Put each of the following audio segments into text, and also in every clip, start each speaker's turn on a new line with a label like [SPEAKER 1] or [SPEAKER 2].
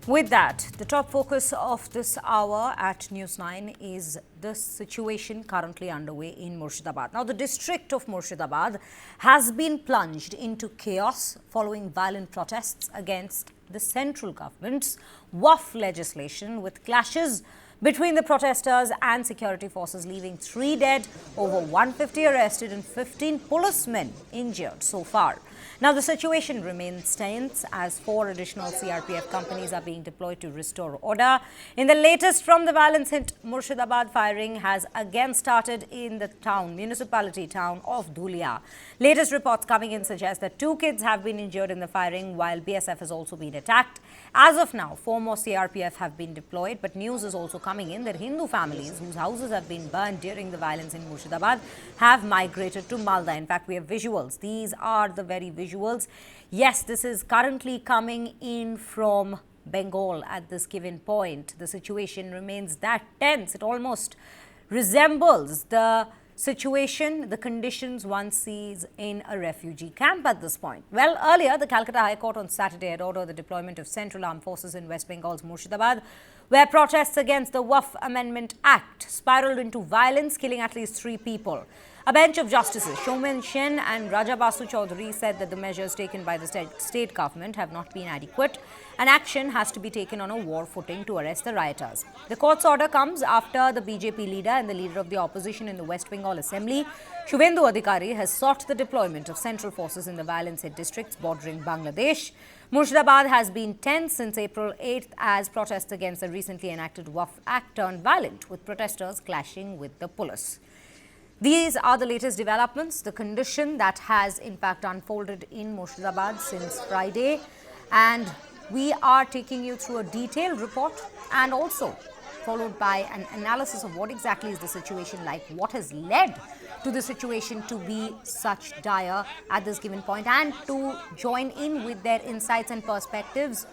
[SPEAKER 1] With that, the top focus of this hour at News9 is the situation currently underway in Murshidabad. Now, the district of Murshidabad has been plunged into chaos following violent protests against the central government's Waqf legislation, with clashes between the protesters and security forces, leaving 3 dead, over 150 arrested and 15 policemen injured so far. Now, the situation remains tense as 4 additional CRPF companies are being deployed to restore order. In the latest from the violence hit Murshidabad, firing has again started in the municipality town of Dhulian. Latest reports coming in suggest that 2 kids have been injured in the firing, while BSF has also been attacked. As of now, 4 more CRPF have been deployed, but news is also coming in that Hindu families whose houses have been burned during the violence in Murshidabad have migrated to Malda. In fact, we have visuals. These are the very visuals. Yes, this is currently coming in from Bengal at this given point. The situation remains that tense. It almost resembles the situation, the conditions one sees in a refugee camp at this point. Well, earlier, the Calcutta High Court on Saturday had ordered the deployment of Central Armed Forces in West Bengal's Murshidabad, where protests against the Waqf Amendment Act spiraled into violence, killing at least 3 people. A bench of justices, Shomen Shen and Raja Basu Chaudhary, said that the measures taken by the state government have not been adequate and action has to be taken on a war footing to arrest the rioters. The court's order comes after the BJP leader and the leader of the opposition in the West Bengal Assembly, Shubhendu Adhikari, has sought the deployment of central forces in the violence-hit districts bordering Bangladesh. Murshidabad has been tense since April 8th as protests against the recently enacted Waqf Act turned violent, with protesters clashing with the police. These are the latest developments, the condition that has in fact unfolded in Murshidabad since Friday, and we are taking you through a detailed report and also followed by an analysis of what exactly is the situation like, what has led to the situation to be such dire at this given point, and to join in with their insights and perspectives.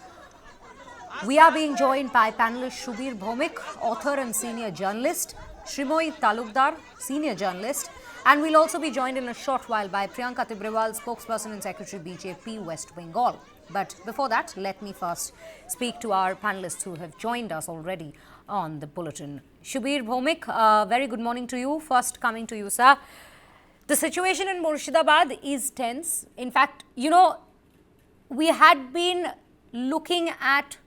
[SPEAKER 1] We are being joined by panelist Shubir Bhomik, author and senior journalist, Shrimoy Talukdar, senior journalist, and we'll also be joined in a short while by Priyanka Tibrewal, spokesperson and secretary BJP West Bengal. But before that, let me first speak to our panelists who have joined us already on the bulletin. Shubir Bhomik, very good morning to you. First coming to you, sir. The situation in Murshidabad is tense. In fact, we had been looking at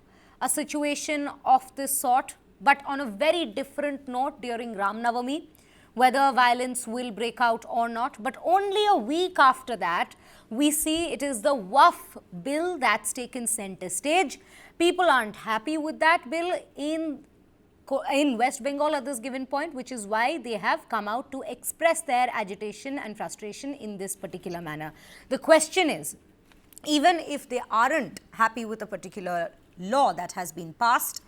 [SPEAKER 1] a situation of this sort, but on a very different note during Ram Navami, whether violence will break out or not. But only a week after that, we see it is the Waqf bill that's taken center stage. People aren't happy with that bill in West Bengal at this given point, which is why they have come out to express their agitation and frustration in this particular manner. The question is, even if they aren't happy with a particular law that has been passed,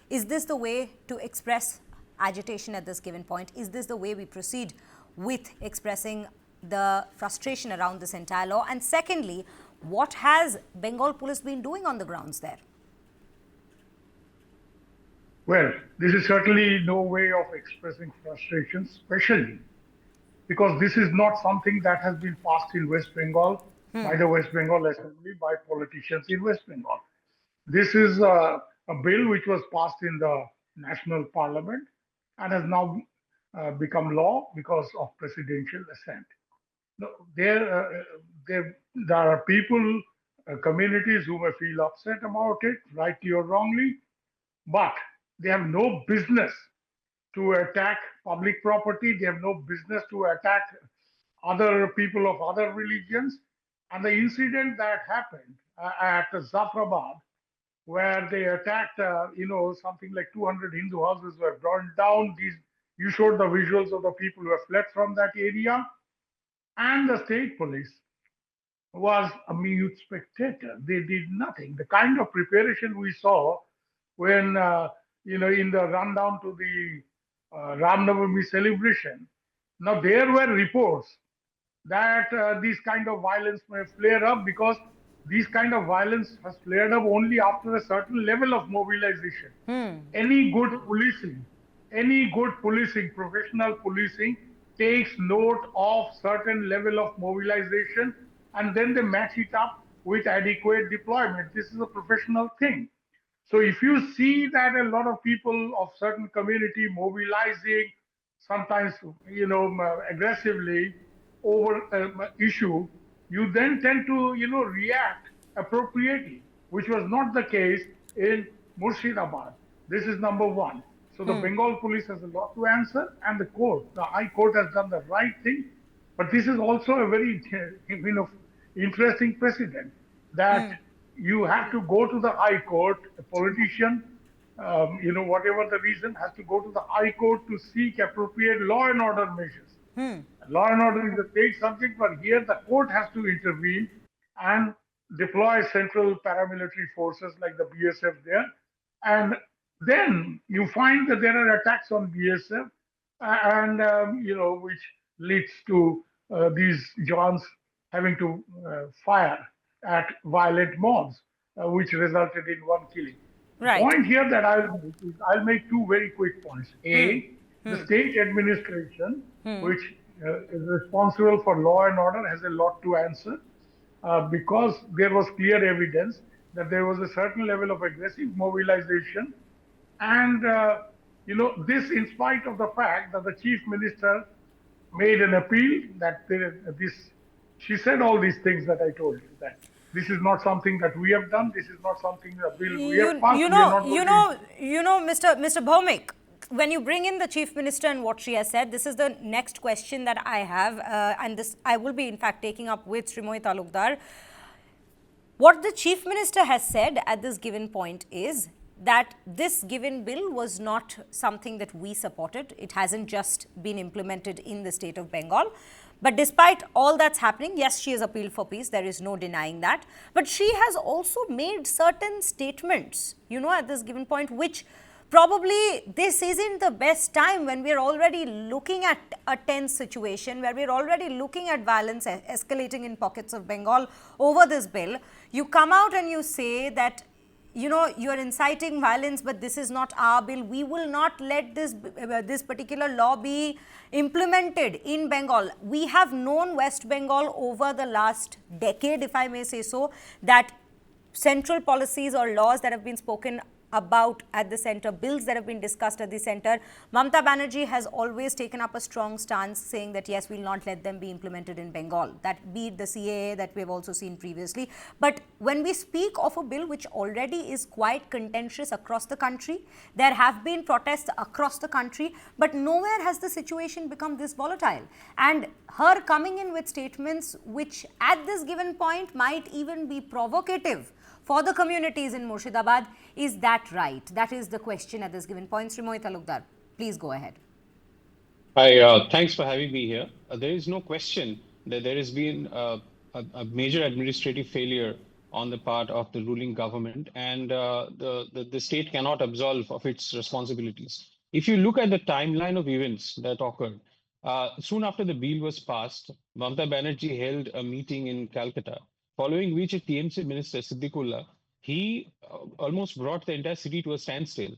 [SPEAKER 1] is this the way to express agitation at this given point? Is this the way we proceed with expressing the frustration around this entire law? And secondly, what has Bengal police been doing on the grounds there?
[SPEAKER 2] Well, this is certainly no way of expressing frustration, especially because this is not something that has been passed in West Bengal by the West Bengal Assembly, by politicians in West Bengal. This is a bill which was passed in the National Parliament and has now become law because of presidential assent. There are people, communities who may feel upset about it, rightly or wrongly, but they have no business to attack public property. They have no business to attack other people of other religions. And the incident that happened at Zafrabad, where they attacked, something like 200 Hindu houses were burned down. You showed the visuals of the people who have fled from that area. And the state police was a mute spectator. They did nothing. The kind of preparation we saw when, in the rundown to the Ram Navami celebration, now there were reports that this kind of violence may flare up because this kind of violence has flared up only after a certain level of mobilization. Any good policing, professional policing takes note of certain level of mobilization and then they match it up with adequate deployment. This is a professional thing. So if you see that a lot of people of certain community mobilizing, sometimes aggressively over an issue, you then tend to react appropriately, which was not the case in Murshidabad. This is number one. So the Bengal police has a lot to answer, and the High Court has done the right thing. But this is also a very interesting precedent that you have to go to the High Court. A politician, whatever the reason, has to go to the High Court to seek appropriate law and order measures. Law and order is a state subject, but here the court has to intervene and deploy central paramilitary forces like the BSF there. And then you find that there are attacks on BSF, and which leads to these Johns having to fire at violent mobs, which resulted in one killing.
[SPEAKER 1] Right.
[SPEAKER 2] Point here that I'll make two very quick points. A, the state administration, which is responsible for law and order, has a lot to answer because there was clear evidence that there was a certain level of aggressive mobilization, and this in spite of the fact that the chief minister made an appeal that she said all these things that I told you, that this is not something that we have done. This is not something a bill we have passed.
[SPEAKER 1] Mr. Bhaumik, when you bring in the chief minister and what she has said, this is the next question that I have, and this I will be in fact taking up with Srimoy Talukdar. What the chief minister has said at this given point is that this given bill was not something that we supported. It hasn't just been implemented in the state of Bengal. But despite all that's happening, yes, she has appealed for peace. There is no denying that. But she has also made certain statements, at this given point, which probably this isn't the best time when we're already looking at a tense situation, where we're already looking at violence escalating in pockets of Bengal over this bill. You come out and you say that you are inciting violence, but this is not our bill. We will not let this particular law be implemented in Bengal. We have known West Bengal over the last decade, if I may say so, that central policies or laws that have been spoken about at the center, bills that have been discussed at the center, Mamata Banerjee has always taken up a strong stance saying that yes, we'll not let them be implemented in Bengal. That be it the CAA that we've also seen previously. But when we speak of a bill which already is quite contentious across the country, there have been protests across the country, but nowhere has the situation become this volatile. And her coming in with statements which at this given point might even be provocative for the communities in Murshidabad, is that right? That is the question at this given point. Srimoy Talukdar, please go ahead.
[SPEAKER 3] Hi, thanks for having me here. There is no question that there has been a major administrative failure on the part of the ruling government, and the state cannot absolve of its responsibilities. If you look at the timeline of events that occurred, soon after the bill was passed, Mamata Banerjee held a meeting in Calcutta, following which a TMC minister, Siddiqullah, he almost brought the entire city to a standstill.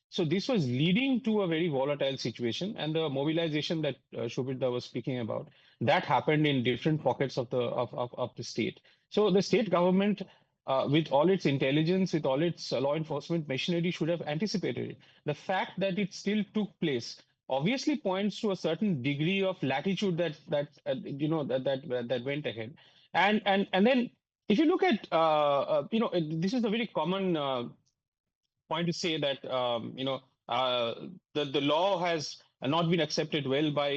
[SPEAKER 3] So this was leading to a very volatile situation, and the mobilization that Shobita was speaking about, that happened in different pockets of the state. So the state government, with all its intelligence, with all its law enforcement machinery, should have anticipated it. The fact that it still took place obviously points to a certain degree of latitude that went ahead. And then if you look at this is a very common point to say that the law has not been accepted well by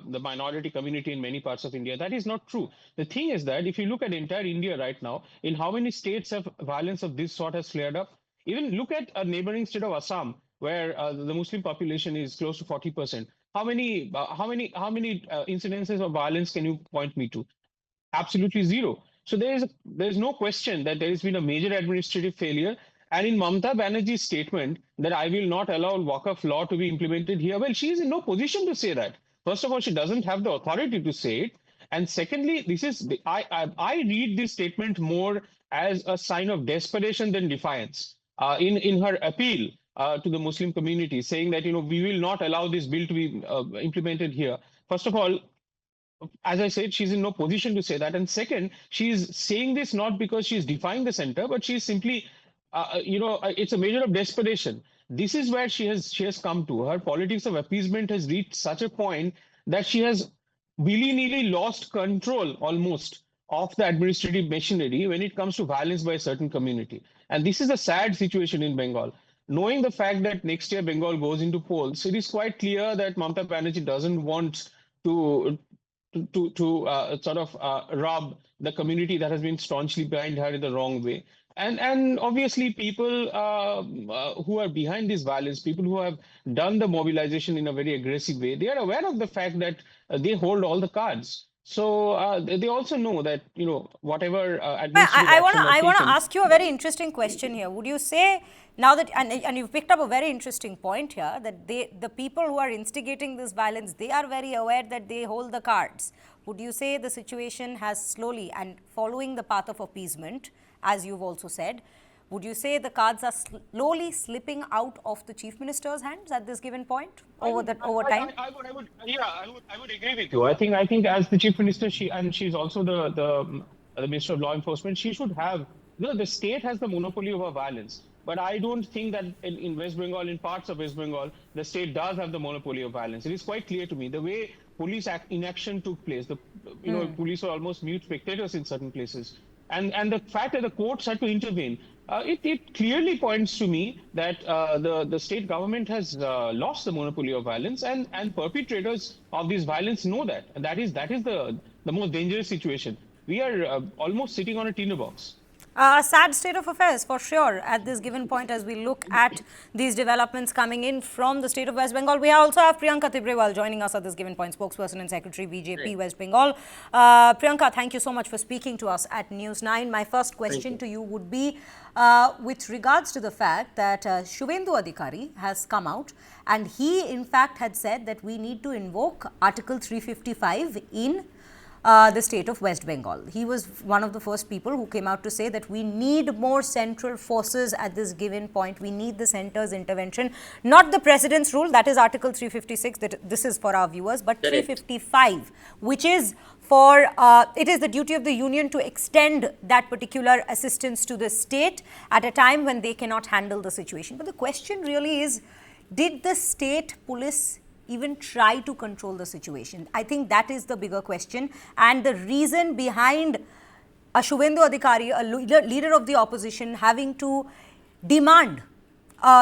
[SPEAKER 3] the minority community in many parts of India. That is not true. The thing is that if you look at entire India right now, in how many states have violence of this sort has flared up? Even look at a neighboring state of Assam, where the Muslim population is close to 40%. How many incidences of violence can you point me to? Absolutely zero. So there's no question that there has been a major administrative failure. And in Mamata Banerjee's statement that I will not allow Waqf law to be implemented here, well, she is in no position to say that. First of all, she doesn't have the authority to say it. And secondly, I read this statement more as a sign of desperation than defiance. In her appeal to the Muslim community, saying that we will not allow this bill to be implemented here. First of all, as I said, she's in no position to say that. And second, she's saying this not because she's defying the center, but she's simply it's a measure of desperation. This is where she has come to. Her politics of appeasement has reached such a point that she has willy-nilly lost control almost of the administrative machinery when it comes to violence by a certain community. And this is a sad situation in Bengal. Knowing the fact that next year Bengal goes into polls, it is quite clear that Mamata Banerjee doesn't want to sort of rub the community that has been staunchly behind her in the wrong way. And obviously people who are behind this violence, people who have done the mobilization in a very aggressive way, they are aware of the fact that they hold all the cards. So they also know that whatever administrative
[SPEAKER 1] want to
[SPEAKER 3] action are taken.
[SPEAKER 1] ask you a very interesting question here. Would you say now that and you've picked up a very interesting point here that the people who are instigating this violence, they are very aware that they hold the cards. Would you say the situation has slowly and following the path of appeasement, as you've also said, would you say the cards are slowly slipping out of the chief minister's hands at this given point over time?
[SPEAKER 3] I would agree with you. I think as the chief minister, she's also the minister of law enforcement. She should have, the state has the monopoly over violence. But I don't think that in West Bengal, in parts of West Bengal, the state does have the monopoly of violence. It is quite clear to me the way police inaction took place. Police were almost mute spectators in certain places, and the fact that the courts had to intervene. It clearly points to me that the state government has lost the monopoly of violence, and perpetrators of this violence know that. And that is the most dangerous situation. We are almost sitting on a tinderbox.
[SPEAKER 1] A sad state of affairs for sure at this given point as we look at these developments coming in from the state of West Bengal. We also have Priyanka Tibrewal joining us at this given point, spokesperson and secretary BJP West Bengal. Priyanka, thank you so much for speaking to us at News9. My first question to you would be with regards to the fact that Shubhendu Adhikari has come out and he in fact had said that we need to invoke Article 355 in the state of West Bengal. He was one of the first people who came out to say that we need more central forces at this given point. We need the centre's intervention, not the president's rule, that is Article 356, that this is for our viewers, but 355, which is for, it is the duty of the union to extend that particular assistance to the state at a time when they cannot handle the situation. But the question really is, did the state police even try to control the situation? I think that is the bigger question, and the reason behind Shubhendu Adhikari, a leader of the opposition, having to demand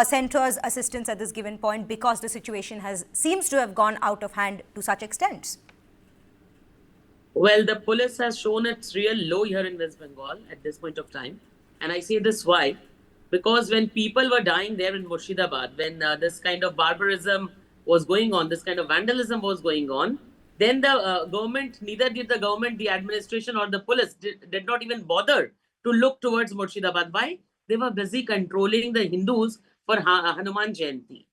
[SPEAKER 1] centre's assistance at this given point because the situation seems to have gone out of hand to such extents.
[SPEAKER 4] Well, the police has shown its real low here in West Bengal at this point of time, and I say this why? Because when people were dying there in Murshidabad, when this kind of barbarism was going on, this kind of vandalism was going on, then the government, neither did the government, the administration or the police did not even bother to look towards Murshidabad. Why? They were busy controlling the Hindus for Hanuman Jayanti.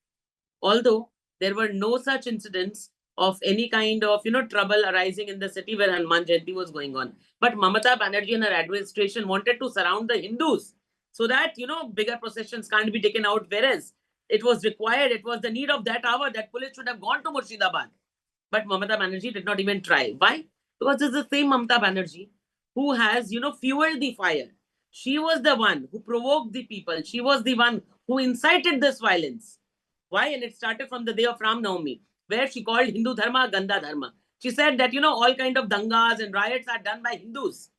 [SPEAKER 4] Although there were no such incidents of any kind of, trouble arising in the city where Hanuman Jayanti was going on. But Mamata Banerjee and her administration wanted to surround the Hindus so that, bigger processions can't be taken out, whereas it was required, it was the need of that hour that police should have gone to Murshidabad. But Mamata Banerjee did not even try. Why? Because it's the same Mamata Banerjee who has, fueled the fire. She was the one who provoked the people. She was the one who incited this violence. Why? And it started from the day of Ram Navami, where she called Hindu Dharma Ganda Dharma. She said that, all kind of dangas and riots are done by Hindus.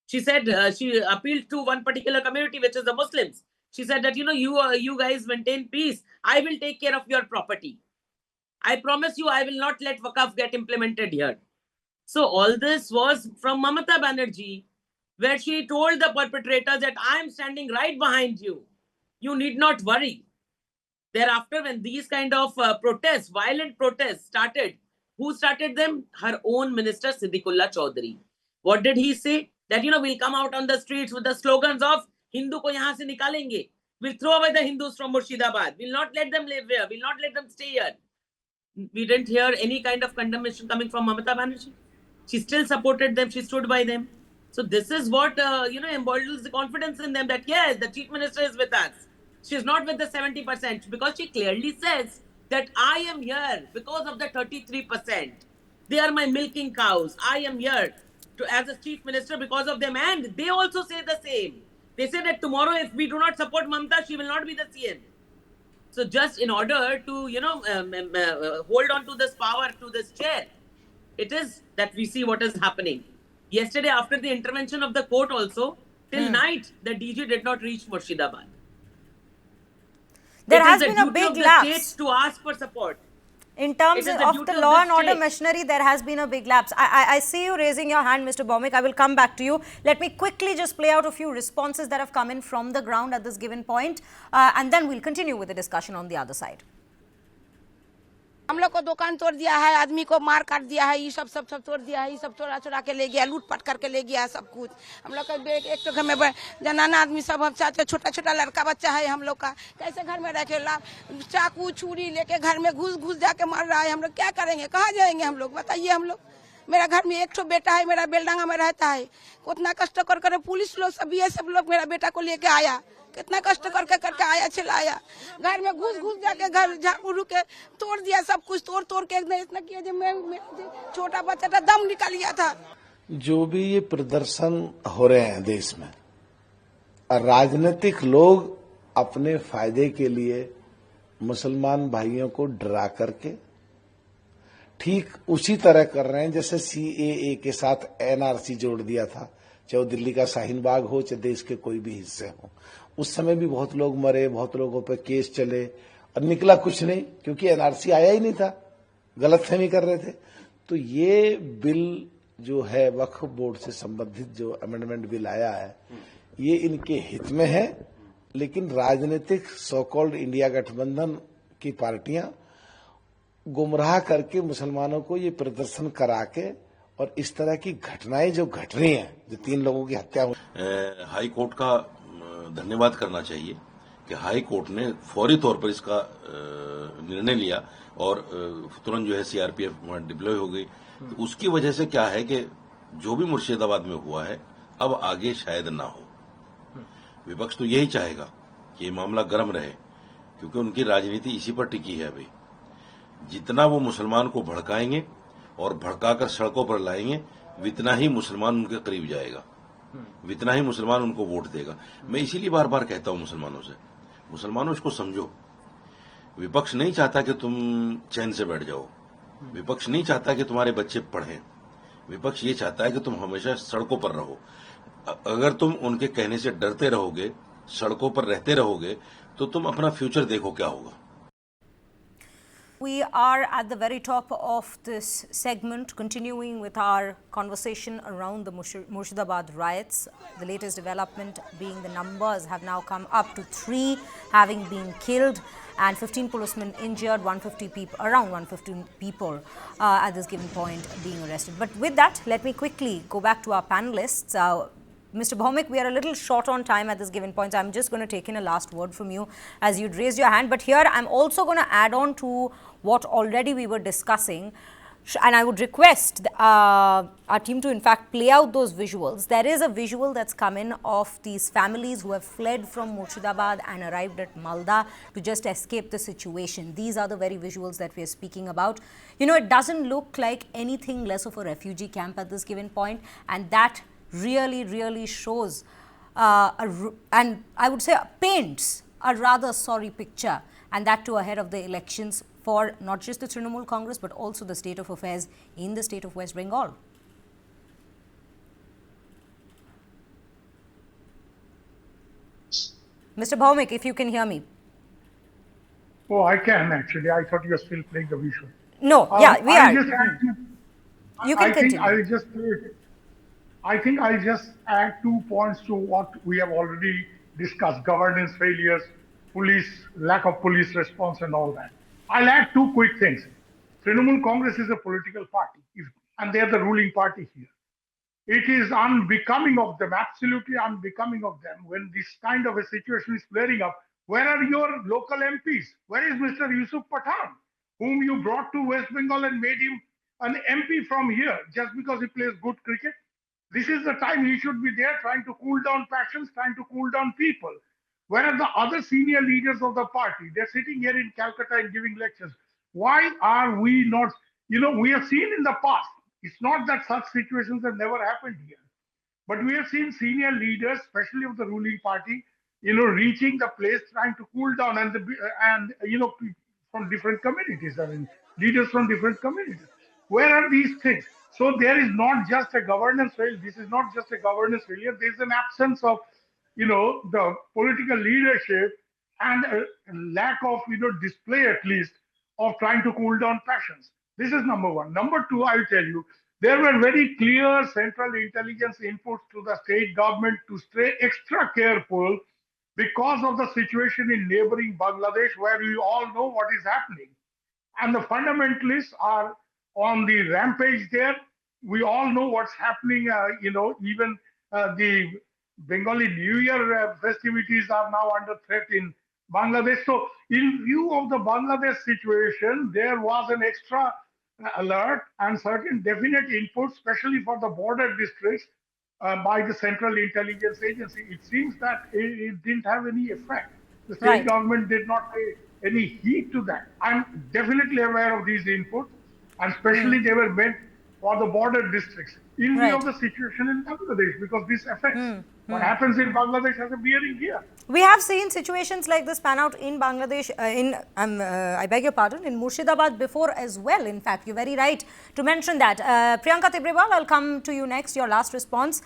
[SPEAKER 4] She said, she appealed to one particular community, which is the Muslims. She said that, you guys maintain peace. I will take care of your property. I promise you, I will not let Waqf get implemented here. So all this was from Mamata Banerjee, where she told the perpetrators that I am standing right behind you. You need not worry. Thereafter, when these kind of protests, violent protests started, who started them? Her own minister, Siddiqullah Chaudhary. What did he say? That, we'll come out on the streets with the slogans of Hindu ko yahan se nikalenge. We'll throw away the Hindus from Murshidabad. We'll not let them live here. We'll not let them stay here. We didn't hear any kind of condemnation coming from Mamata Banerjee. She still supported them. She stood by them. So this is what, emboldens the confidence in them that, yes, the chief minister is with us. She's not with the 70% because she clearly says that I am here because of the 33%. They are my milking cows. I am here as a chief minister because of them. And they also say the same. They say that tomorrow, if we do not support Mamata, she will not be the CM. So just in order to, hold on to this power, to this chair, it is that we see what is happening. Yesterday, after the intervention of the court also, till night, the DG did not reach Murshidabad.
[SPEAKER 1] There
[SPEAKER 4] It
[SPEAKER 1] has
[SPEAKER 4] is
[SPEAKER 1] been
[SPEAKER 4] the
[SPEAKER 1] a
[SPEAKER 4] duty
[SPEAKER 1] big
[SPEAKER 4] of the
[SPEAKER 1] lapse.
[SPEAKER 4] states to ask for support.
[SPEAKER 1] In terms
[SPEAKER 4] It is the
[SPEAKER 1] of
[SPEAKER 4] duty
[SPEAKER 1] the
[SPEAKER 4] of
[SPEAKER 1] law
[SPEAKER 4] the
[SPEAKER 1] and order
[SPEAKER 4] state.
[SPEAKER 1] machinery, there has been a big lapse. I see you raising your hand, Mr. Bhaumik. I will come back to you. Let me quickly just play out a few responses that have come in from the ground at this given point, and then we'll continue with the discussion on the other side.
[SPEAKER 5] हम लोग को दुकान तोड़ दिया है, आदमी को मार काट दिया है, ये सब तोड़ दिया है, ये सब चोरा चोरा के ले गया, लूट पाट करके ले गया सब कुछ। हम लोग का एक तो घर में जनाना आदमी सब हम चाहते, छोटा छोटा लड़का बच्चा है हम लोग का, कैसे घर में रखे चाकू छुरी लेके घर में घुस जाके मार रहा है। हम लोग क्या करेंगे, कहाँ जाएंगे हम लोग, बताइए। हम लोग, मेरा घर में एक ठो बेटा है, मेरा बेलडांगा में रहता है, उतना कष्ट कर पुलिस लोग सब ये सब लोग मेरा बेटा को लेके आया, कितना कष्ट करके आया, चिल्लाया, घर में घुस जाके घर झाड़ू के तोड़ दिया, सब कुछ तोड़ के इतना किया जो मैं छोटा बच्चा था दम निकल गया था।
[SPEAKER 6] जो भी ये प्रदर्शन हो रहे हैं देश में, राजनीतिक लोग अपने फायदे के लिए मुसलमान भाइयों को डरा करके ठीक उसी तरह कर रहे हैं जैसे सीएए के साथ एनआरसी जोड़ दिया था, चाहे वो दिल्ली का शाहीन बाग हो, चाहे देश के कोई भी हिस्से हो। उस समय भी बहुत लोग मरे, बहुत लोगों पे केस चले और निकला कुछ नहीं, क्योंकि एनआरसी आया ही नहीं था, गलतफहमी कर रहे थे। तो ये बिल जो है वक्फ बोर्ड से संबंधित जो अमेंडमेंट बिल आया है, ये इनके हित में है, लेकिन राजनीतिक सो कॉल्ड इंडिया गठबंधन की पार्टियां गुमराह करके मुसलमानों को ये प्रदर्शन करा के और इस तरह की घटनाएं जो घट रही हैं, जो 3 लोगों की हत्या हुई।
[SPEAKER 7] हाई कोर्ट का धन्यवाद करना चाहिए कि हाई कोर्ट ने फौरी तौर पर इसका निर्णय लिया और तुरंत जो है सीआरपीएफ वहां डिप्लॉय हो गई। तो उसकी वजह से क्या है कि जो भी मुर्शिदाबाद में हुआ है अब आगे शायद ना हो। विपक्ष तो यही चाहेगा कि ये मामला गर्म रहे, क्योंकि उनकी राजनीति इसी पर टिकी है। अभी जितना वो मुसलमान को भड़काएंगे और भड़काकर सड़कों पर लाएंगे, इतना ही मुसलमान उनके करीब जाएगा, इतना ही मुसलमान उनको वोट देगा। मैं इसीलिए बार बार कहता हूं मुसलमानों से, मुसलमानों इसको समझो। विपक्ष नहीं चाहता कि तुम चैन से बैठ जाओ, विपक्ष नहीं चाहता कि तुम्हारे बच्चे पढ़ें, विपक्ष ये चाहता है कि तुम हमेशा सड़कों पर रहो। अगर तुम उनके कहने से डरते रहोगे, सड़कों पर रहते रहोगे, तो तुम अपना फ्यूचर देखो क्या होगा।
[SPEAKER 1] We are at the very top of this segment, continuing with our conversation around the Murshidabad riots. The latest development being the numbers have now come up to 3 having been killed and 15 policemen injured, 150 people, around 150 people at this given point being arrested. But with that, let me quickly go back to our panelists. Mr. Bhaumik, we are a little short on time at this given point. So I'm just going to take in a last word from you as you'd raised your hand. But here I'm also going to add on to what already we were discussing. And I would request our team to in fact play out those visuals. There is a visual that's come in of these families who have fled from Murshidabad and arrived at Malda to just escape the situation. These are the very visuals that we are speaking about. You know, it doesn't look like anything less of a refugee camp at this given point, and that really shows and I would say paints a rather sorry picture, and that too ahead of the elections for not just the Trinamool Congress but also the state of affairs in the state of West Bengal. Mr. Bhaumik, if you can hear me.
[SPEAKER 2] Oh, I can actually. I thought you were still playing the visual.
[SPEAKER 1] No, yeah, we are. You can continue.
[SPEAKER 2] I think I'll just add 2 points to what we have already discussed: governance failures, lack of police response, and all that. I'll add 2 quick things. Trinamool Congress is a political party, and they're the ruling party here. It is unbecoming of them, absolutely unbecoming of them, when this kind of a situation is flaring up. Where are your local MPs? Where is Mr. Yusuf Pathan, whom you brought to West Bengal and made him an MP from here just because he plays good cricket? This is the time he should be there trying to cool down passions, trying to cool down people. Where are the other senior leaders of the party? They're sitting here in Calcutta and giving lectures. Why are we not, we have seen in the past, it's not that such situations have never happened here. But we have seen senior leaders, especially of the ruling party, reaching the place trying to cool down, and from different communities. I mean, leaders from different communities. Where are these things? So there is not just a governance failure. This is not just a governance failure. There is an absence of, the political leadership and a lack of, display at least of trying to cool down passions. This is number one. Number two, I'll tell you, there were very clear central intelligence inputs to the state government to stay extra careful because of the situation in neighboring Bangladesh, where we all know what is happening. And the fundamentalists are on the rampage there. We all know what's happening. Even the Bengali New Year festivities are now under threat in Bangladesh. So, in view of the Bangladesh situation, there was an extra alert and certain definite inputs, especially for the border districts, by the Central Intelligence Agency. It seems that it didn't have any effect. The state
[SPEAKER 1] Right.
[SPEAKER 2] government did not pay any heed to that. I'm definitely aware of these inputs, and especially they were meant for the border districts in view
[SPEAKER 1] Right.
[SPEAKER 2] of the situation in Bangladesh, because this affects what happens in Bangladesh has a bearing here.
[SPEAKER 1] We have seen situations like this pan out in Bangladesh, I beg your pardon, in Murshidabad before as well. In fact, you're very right to mention that. Priyanka Tibrewal, I'll come to you next, your last response.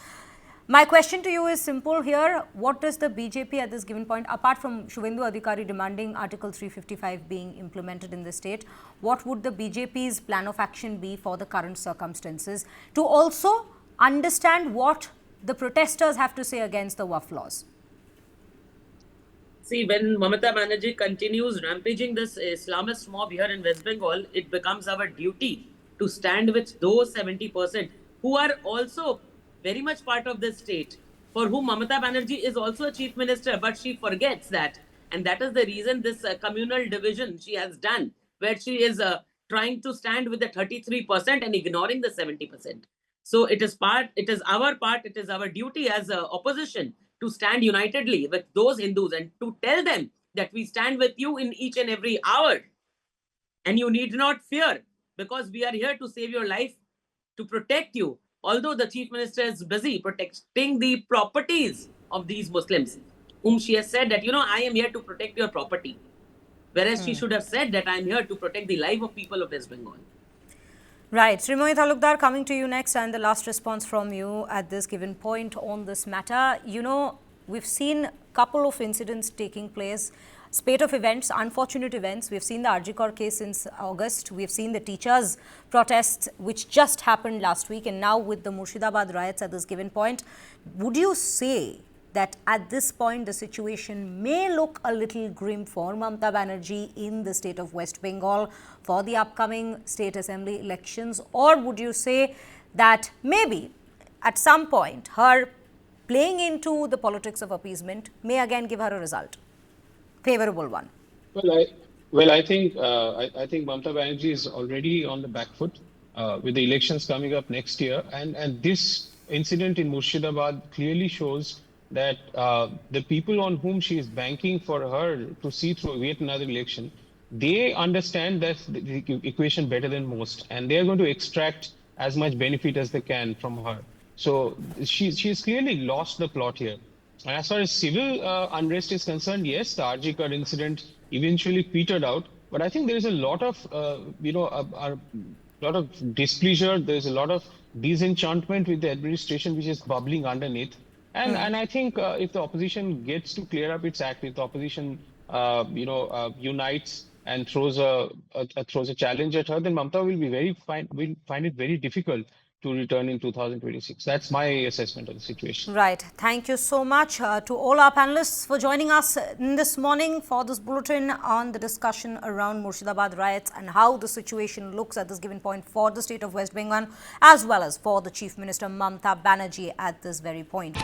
[SPEAKER 1] My question to you is simple here. What does the BJP at this given point, apart from Shubhendu Adhikari demanding Article 355 being implemented in the state, what would the BJP's plan of action be for the current circumstances to also understand what the protesters have to say against the Waqf laws?
[SPEAKER 4] See, when Mamata Banerjee continues rampaging this Islamist mob here in West Bengal, it becomes our duty to stand with those 70% who are also very much part of this state, for whom Mamata Banerjee is also a chief minister, but she forgets that. And that is the reason this communal division she has done, where she is trying to stand with the 33% and ignoring the 70%. So it is our duty as opposition to stand unitedly with those Hindus and to tell them that we stand with you in each and every hour. And you need not fear, because we are here to save your life, to protect you. Although the chief minister is busy protecting the properties of these Muslims, whom she has said that, I am here to protect your property. Whereas she should have said that I am here to protect the life of people of West Bengal.
[SPEAKER 1] Right. Srimoy Talukdar, coming to you next, and the last response from you at this given point on this matter. We've seen a couple of incidents taking place, spate of events, unfortunate events. We've seen the Arjikor case since August. We've seen the teachers' protests, which just happened last week, and now with the Murshidabad riots at this given point. Would you say that at this point the situation may look a little grim for Mamata Banerjee in the state of West Bengal for the upcoming state assembly elections? Or would you say that maybe at some point her playing into the politics of appeasement may again give her a result, favorable one?
[SPEAKER 3] I think Mamata Banerjee is already on the back foot with the elections coming up next year, and this incident in Murshidabad clearly shows that the people on whom she is banking for her to see through yet another election, they understand that the equation better than most, and they are going to extract as much benefit as they can from her. So she's clearly lost the plot here. And as far as civil unrest is concerned, yes, the Arjikar incident eventually petered out, but I think there is a lot of a lot of displeasure. There is a lot of disenchantment with the administration, which is bubbling underneath. And I think if the opposition gets to clear up its act, if the opposition unites and throws a challenge at her, then Mamata will find it very difficult to return in 2026. That's my assessment of the situation.
[SPEAKER 1] Right. Thank you so much to all our panelists for joining us this morning for this bulletin on the discussion around Murshidabad riots and how the situation looks at this given point for the state of West Bengal, as well as for the Chief Minister Mamata Banerjee at this very point.